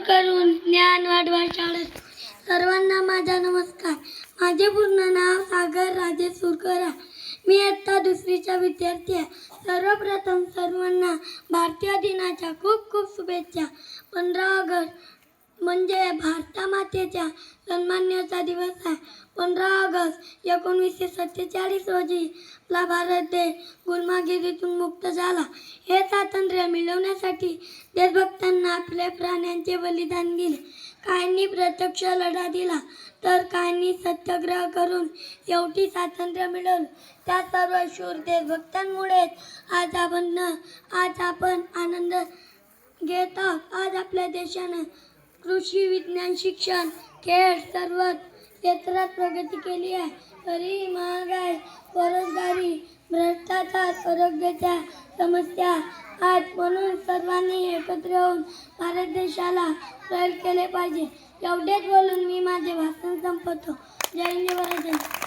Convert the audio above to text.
करून ज्ञान वाढवा शाळेत. सर्वांना माझा नमस्कार. माझे पूर्ण नाव सागर राजेश सुरकर आहे. मी इयत्ता दुसरीचा विद्यार्थी आहे. सर्वप्रथम सर्वांना भारतीय दिनाच्या खूप खूप शुभेच्छा. 15 ऑगस्ट म्हणजे भारता मातेच्या सन्मानाचा दिवस आहे. 15 ऑगस्ट 1947 रोजी आपला भारत देश गुलामगिरीतून मुक्त झाला. हे स्वातंत्र्य मिळवण्यासाठी देशभक्तांना आपल्या प्राणांचे बलिदान दिले. काहींनी प्रत्यक्ष लढा दिला तर काहींनी सत्याग्रह करून शेवटी स्वातंत्र्य मिळवलं. त्या सर्व शूर देशभक्तांमुळेच आज आपण आनंद घेत आहोत. आज आपल्या देशानं कृषी, विज्ञान, शिक्षण, खेळ सर्वच क्षेत्रात प्रगती केली आहे. तरीही महागाई, बेरोजगारी, भ्रष्टाचार, आरोग्याच्या समस्या आहेत. म्हणून सर्वांनी एकत्र होऊन भारत देशाला प्रगत केले पाहिजे. एवढेच बोलून मी माझे भाषण संपवतो. जय हिंद, जय भारत.